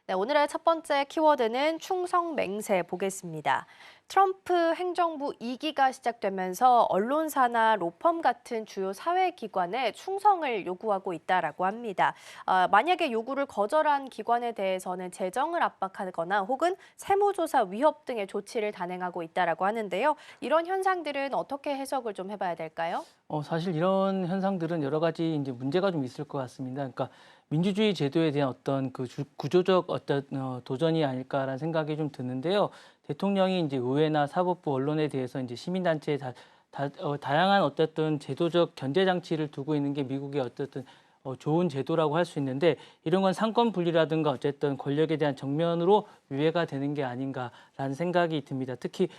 네, 오늘의 첫 번째 키워드는 충성맹세 보겠습니다. 트럼프 행정부 2기가 시작되면서 언론사나 로펌 같은 주요 사회기관에 충성을 요구하고 있다라고 합니다. 만약에 요구를 거절한 기관에 대해서는 재정을 압박하거나 혹은 세무조사 위협 등의 조치를 단행하고 있다라고 하는데요. 이런 현상들은 어떻게 해석을 좀 해봐야 될까요? 사실 이런 현상들은 여러 가지 이제 문제가 좀 있을 것 같습니다. 그러니까 민주주의 제도에 대한 어떤 그 구조적 어떤 도전이 아닐까라는 생각이 좀 드는데요. 대통령이 이제 의회나 사법부, 언론에 대해서 이제 시민단체에 다양한 어쨌든 제도적 견제 장치를 두고 있는 게 미국의 어쨌든 좋은 제도라고 할 수 있는데, 이런 건 상권 분리라든가 어쨌든 권력에 대한 정면으로 유예가 되는 게 아닌가라는 생각이 듭니다. 특히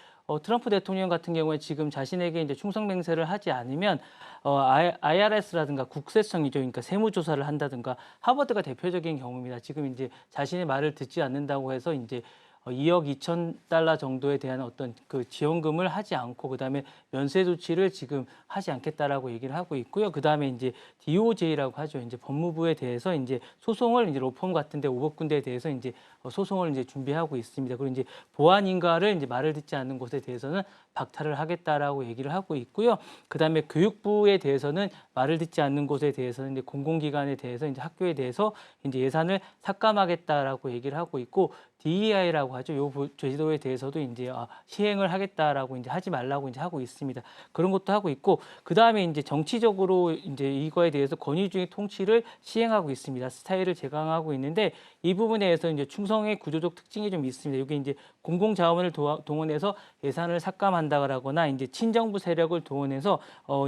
트럼프 대통령 같은 경우에 지금 자신에게 이제 충성 맹세를 하지 않으면 IRS라든가 국세청이죠. 그러니까 세무조사를 한다든가, 하버드가 대표적인 경우입니다. 지금 이제 자신의 말을 듣지 않는다고 해서 이제 2억 2천 달러 정도에 대한 어떤 그 지원금을 하지 않고, 그다음에 면세 조치를 지금 하지 않겠다라고 얘기를 하고 있고요. 그다음에 이제 DOJ라고 하죠. 이제 법무부에 대해서 이제 소송을 이제 로펌 같은데 5억 군데에 대해서 이제 소송을 이제 준비하고 있습니다. 그리고 이제 보안 인가를 이제 말을 듣지 않는 곳에 대해서는 박탈을 하겠다라고 얘기를 하고 있고요. 그다음에 교육부에 대해서는 말을 듣지 않는 곳에 대해서는 이제 공공기관에 대해서 이제 학교에 대해서 이제 예산을 삭감하겠다라고 얘기를 하고 있고, DEI라고 하죠. 요 제도에 대해서도 이제 시행을 하겠다라고 이제 하지 말라고 이제 하고 있습니다. 그런 것도 하고 있고, 그 다음에 이제 정치적으로 이제 이거에 대해서 권위주의 통치를 시행하고 있습니다. 스타일을 제강하고 있는데, 이 부분에 대해서 이제 충성의 구조적 특징이 좀 있습니다. 여기 이제 공공자원을 동원해서 예산을 삭감한다거나 이제 친정부 세력을 동원해서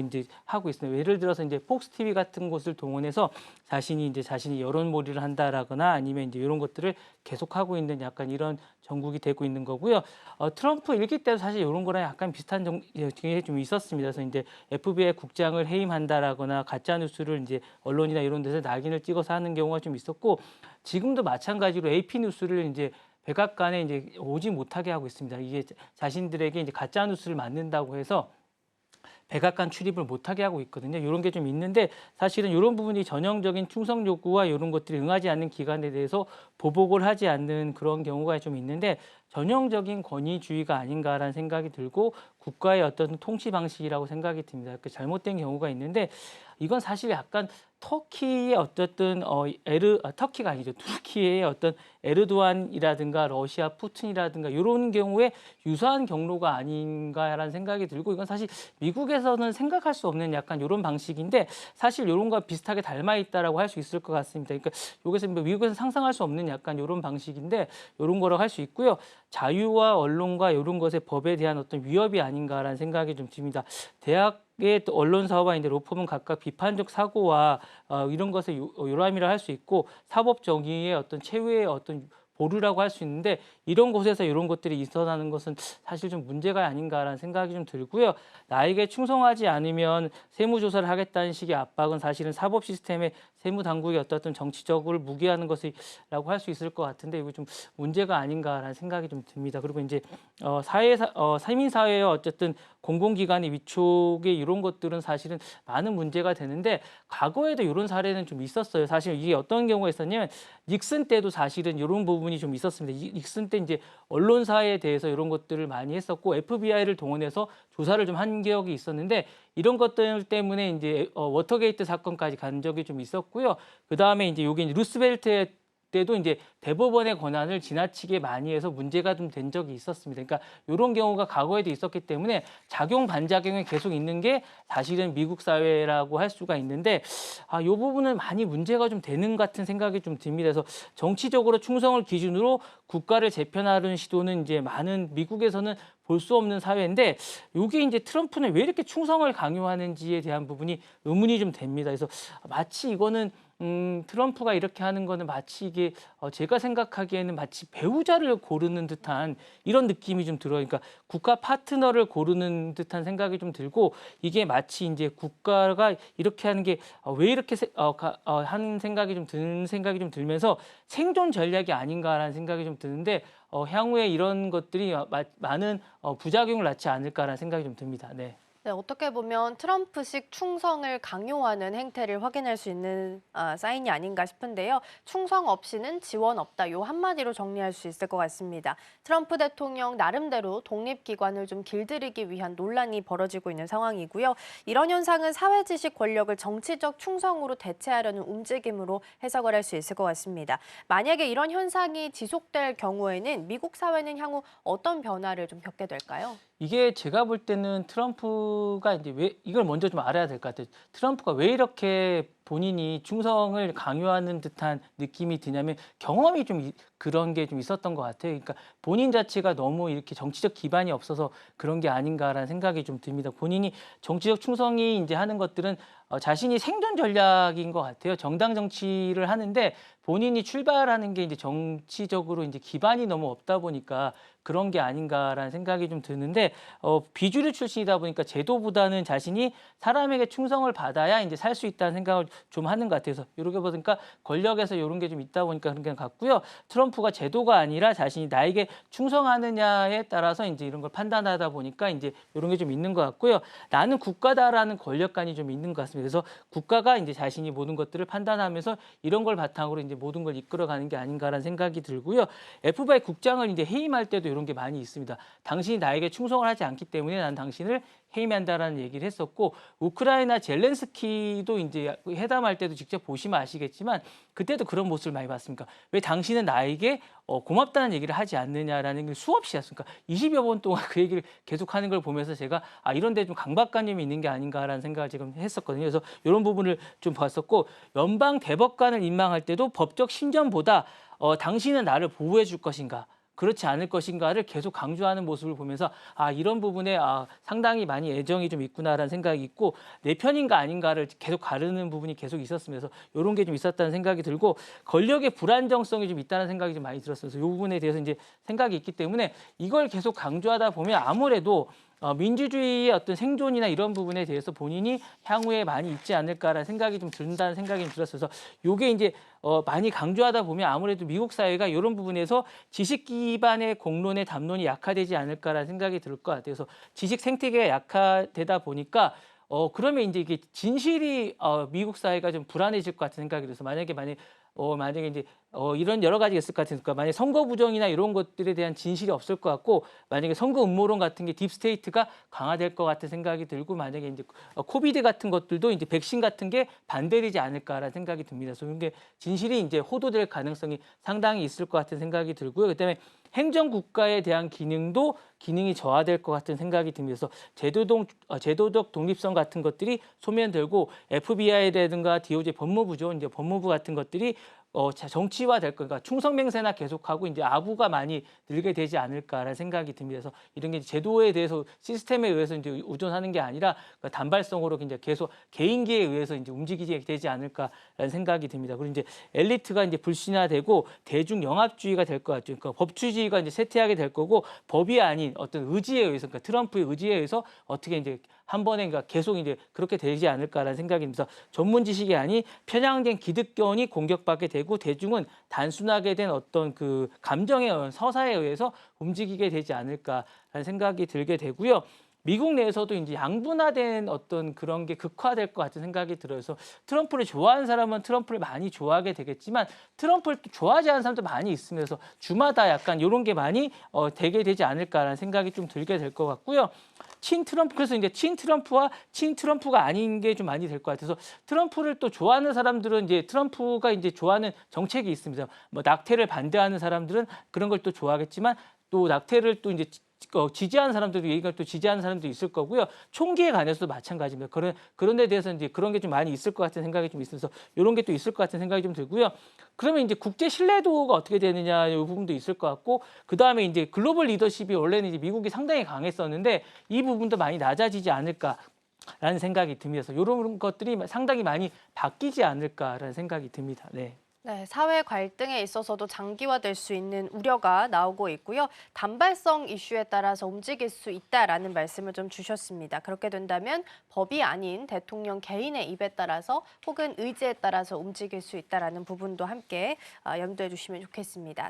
이제 하고 있습니다. 예를 들어서 이제 폭스 TV 같은 곳을 동원해서 자신이 여론몰이를 한다라거나 아니면 이제 이런 것들을 계속하고 있는 약간 이런 정국이 되고 있는 거고요. 트럼프 일기 때도 사실 이런 거랑 약간 비슷한 게 좀 있었습니다. 그래서 이제 FBI 국장을 해임한다라거나 가짜 뉴스를 이제 언론이나 이런 데서 낙인을 찍어서 하는 경우가 좀 있었고, 지금도 마찬가지로 AP 뉴스를 이제 백악관에 이제 오지 못하게 하고 있습니다. 이게 자신들에게 이제 가짜 뉴스를 만든다고 해서 백악관 출입을 못하게 하고 있거든요. 이런 게 좀 있는데, 사실은 이런 부분이 전형적인 충성 요구와 이런 것들이 응하지 않는 기관에 대해서 보복을 하지 않는 그런 경우가 좀 있는데, 전형적인 권위주의가 아닌가라는 생각이 들고, 국가의 어떤 통치 방식이라고 생각이 듭니다. 그 잘못된 경우가 있는데, 이건 사실 약간 터키의 어쨌든 터키가 아니죠. 투르키의 어떤 에르도안이라든가 러시아 푸틴이라든가 이런 경우에 유사한 경로가 아닌가라는 생각이 들고, 이건 사실 미국에서는 생각할 수 없는 약간 이런 방식인데, 사실 이런 거 비슷하게 닮아 있다라고 할 수 있을 것 같습니다. 그러니까 여기서 미국에서 상상할 수 없는 약간 이런 방식인데, 이런 거라고 할 수 있고요. 자유와 언론과 이런 것의 법에 대한 어떤 위협이 아닌가라는 생각이 좀 듭니다. 대학의 또 언론사와 이제 로펌은 각각 비판적 사고와 이런 것의 요람이라 할 수 있고, 사법 정의의 어떤 최후의 어떤 보루라고 할 수 있는데, 이런 곳에서 이런 것들이 일어나는 것은 사실 좀 문제가 아닌가라는 생각이 좀 들고요. 나에게 충성하지 않으면 세무조사를 하겠다는 식의 압박은 사실은 사법 시스템의 세무당국의 어떤 정치적으로 무기하는 것이라고 할 수 있을 것 같은데, 이거 좀 문제가 아닌가라는 생각이 좀 듭니다. 그리고 이제 시민사회의 어쨌든 공공기관의 위촉의 이런 것들은 사실은 많은 문제가 되는데, 과거에도 이런 사례는 좀 있었어요. 사실 이게 어떤 경우가 있었냐면, 닉슨 때도 사실은 이런 부분이 좀 있었습니다. 닉슨 때 이제 언론사에 대해서 이런 것들을 많이 했었고, FBI를 동원해서 조사를 좀 한 기억이 있었는데, 이런 것들 때문에 이제 워터게이트 사건까지 간 적이 좀 있었고요. 그 다음에 이제 여기 루스벨트 때도 이제 대법원의 권한을 지나치게 많이 해서 문제가 좀 된 적이 있었습니다. 그러니까 이런 경우가 과거에도 있었기 때문에 작용 반작용이 계속 있는 게 사실은 미국 사회라고 할 수가 있는데, 이 부분은 많이 문제가 좀 되는 같은 생각이 좀 듭니다. 그래서 정치적으로 충성을 기준으로 국가를 재편하려는 시도는 이제 많은 미국에서는 볼 수 없는 사회인데, 이게 이제 트럼프는 왜 이렇게 충성을 강요하는지에 대한 부분이 의문이 좀 됩니다. 그래서 마치 이거는 트럼프가 이렇게 하는 거는 마치 이게 제가 생각하기에는 마치 배우자를 고르는 듯한 이런 느낌이 좀 들어요. 그러니까 국가 파트너를 고르는 듯한 생각이 좀 들고, 이게 마치 이제 국가가 이렇게 하는 게 왜 이렇게 하는 생각이 좀 드는 생각이 좀 들면서 생존 전략이 아닌가라는 생각이 좀 드는데, 향후에 이런 것들이 많은 부작용을 낳지 않을까라는 생각이 좀 듭니다. 네. 네, 어떻게 보면 트럼프식 충성을 강요하는 행태를 확인할 수 있는 사인이 아닌가 싶은데요. 충성 없이는 지원 없다. 요 한마디로 정리할 수 있을 것 같습니다. 트럼프 대통령 나름대로 독립기관을 좀 길들이기 위한 논란이 벌어지고 있는 상황이고요. 이런 현상은 사회지식 권력을 정치적 충성으로 대체하려는 움직임으로 해석을 할 수 있을 것 같습니다. 만약에 이런 현상이 지속될 경우에는 미국 사회는 향후 어떤 변화를 좀 겪게 될까요? 이게 제가 볼 때는 트럼프가 이제 왜 이걸 먼저 좀 알아야 될 것 같아요. 트럼프가 왜 이렇게 본인이 충성을 강요하는 듯한 느낌이 드냐면 경험이 좀 그런 게 좀 있었던 것 같아요. 그러니까 본인 자체가 너무 이렇게 정치적 기반이 없어서 그런 게 아닌가라는 생각이 좀 듭니다. 본인이 정치적 충성이 이제 하는 것들은 자신이 생존 전략인 것 같아요. 정당 정치를 하는데 본인이 출발하는 게 이제 정치적으로 이제 기반이 너무 없다 보니까 그런 게 아닌가라는 생각이 좀 드는데 비주류 출신이다 보니까 제도보다는 자신이 사람에게 충성을 받아야 이제 살 수 있다는 생각을 좀 하는 것 같아요. 그래서 이렇게 보니까 권력에서 이런 게 좀 있다 보니까 그런 게 같고요. 트럼프가 제도가 아니라 자신이 나에게 충성하느냐에 따라서 이제 이런 걸 판단하다 보니까 이제 이런 게 좀 있는 것 같고요. 나는 국가다라는 권력관이 좀 있는 것 같습니다. 그래서 국가가 이제 자신이 모든 것들을 판단하면서 이런 걸 바탕으로 이제 모든 걸 이끌어가는 게 아닌가라는 생각이 들고요. FBI 국장을 이제 해임할 때도 이런 게 많이 있습니다. 당신이 나에게 충성을 하지 않기 때문에 난 당신을 해임한다라는 얘기를 했었고 우크라이나 젤렌스키도 이제 회담할 때도 직접 보시면 아시겠지만 그때도 그런 모습을 많이 봤습니까? 왜 당신은 나에게 고맙다는 얘기를 하지 않느냐라는 걸 수없이 했습니까? 20여 번 동안 그 얘기를 계속하는 걸 보면서 제가 이런 데 좀 강박관념이 있는 게 아닌가라는 생각을 지금 했었거든요. 그래서 이런 부분을 좀 봤었고 연방 대법관을 임명할 때도 법적 신전보다 당신은 나를 보호해 줄 것인가? 그렇지 않을 것인가를 계속 강조하는 모습을 보면서 이런 부분에 상당히 많이 애정이 좀 있구나라는 생각이 있고 내 편인가 아닌가를 계속 가르는 부분이 계속 있었으면서 이런 게 좀 있었다는 생각이 들고 권력의 불안정성이 좀 있다는 생각이 좀 많이 들었어요. 그래서 이 부분에 대해서 이제 생각이 있기 때문에 이걸 계속 강조하다 보면 아무래도 민주주의의 어떤 생존이나 이런 부분에 대해서 본인이 향후에 많이 있지 않을까라는 생각이 좀 든다는 생각이 좀 들었어서 요게 이제 많이 강조하다 보면 아무래도 미국 사회가 이런 부분에서 지식 기반의 공론의 담론이 약화되지 않을까라는 생각이 들 것 같아요. 그래서 지식 생태계가 약화되다 보니까 그러면 이제 이게 진실이 미국 사회가 좀 불안해질 것 같은 생각이 들어서 만약에 이제 이런 여러 가지가 있을 것 같으니까 만약에 선거 부정이나 이런 것들에 대한 진실이 없을 것 같고 만약에 선거 음모론 같은 게 딥스테이트가 강화될 것 같은 생각이 들고 만약에 이제 코비드 같은 것들도 이제 백신 같은 게 반대되지 않을까라는 생각이 듭니다. 그래서 이게 진실이 이제 호도될 가능성이 상당히 있을 것 같은 생각이 들고요. 그다음에 행정 국가에 대한 기능이 저하될 것 같은 생각이 듭니다. 그래서 제도적 독립성 같은 것들이 소멸되고 FBI라든가 DOJ 법무부죠. 이제 법무부 같은 것들이 정치화될 거니까 충성맹세나 계속하고 이제 아부가 많이 늘게 되지 않을까라는 생각이 듭니다. 그래서 이런 게 제도에 대해서 시스템에 의해서 이제 의존하는 게 아니라 단발성으로 이제 계속 개인기에 의해서 이제 움직이게 되지 않을까라는 생각이 듭니다. 그리고 이제 엘리트가 이제 불신화되고 대중 영합주의가 될 것 같죠. 그러니까 법치주의가 이제 쇠퇴하게 될 거고 법이 아닌 어떤 의지에 의해서 그러니까 트럼프의 의지에 의해서 어떻게 이제 한 번에 그러니까 계속 이제 그렇게 되지 않을까라는 생각이 듭니다. 전문 지식이 아닌 편향된 기득권이 공격받게 되고 대중은 단순하게 된 어떤 그 감정에 의한 서사에 의해서 움직이게 되지 않을까라는 생각이 들게 되고요. 미국 내에서도 이제 양분화된 어떤 그런 게 극화될 것 같은 생각이 들어요. 그래서 트럼프를 좋아하는 사람은 트럼프를 많이 좋아하게 되겠지만 트럼프를 또 좋아하지 않는 사람도 많이 있으면서 주마다 약간 이런 게 많이 되게 되지 않을까라는 생각이 좀 들게 될 것 같고요. 그래서 이제 친트럼프와 친트럼프가 아닌 게 좀 많이 될 것 같아서 트럼프를 또 좋아하는 사람들은 이제 트럼프가 이제 좋아하는 정책이 있습니다. 뭐 낙태를 반대하는 사람들은 그런 걸 또 좋아하겠지만 또 낙태를 또 이제 지지하는 사람들도 이걸 또 지지하는 사람도 있을 거고요. 총기에 관해서도 마찬가지입니다. 그런 데 대해서 이제 그런 게 좀 많이 있을 것 같은 생각이 좀 있어서 이런 게 또 있을 것 같은 생각이 좀 들고요. 그러면 이제 국제 신뢰도가 어떻게 되느냐 이 부분도 있을 것 같고 그다음에 이제 글로벌 리더십이 원래는 이제 미국이 상당히 강했었는데 이 부분도 많이 낮아지지 않을까라는 생각이 듭니다. 그래서 이런 것들이 상당히 많이 바뀌지 않을까라는 생각이 듭니다. 네. 네, 사회 갈등에 있어서도 장기화될 수 있는 우려가 나오고 있고요. 단발성 이슈에 따라서 움직일 수 있다라는 말씀을 좀 주셨습니다. 그렇게 된다면 법이 아닌 대통령 개인의 입에 따라서 혹은 의지에 따라서 움직일 수 있다라는 부분도 함께 염두해 주시면 좋겠습니다.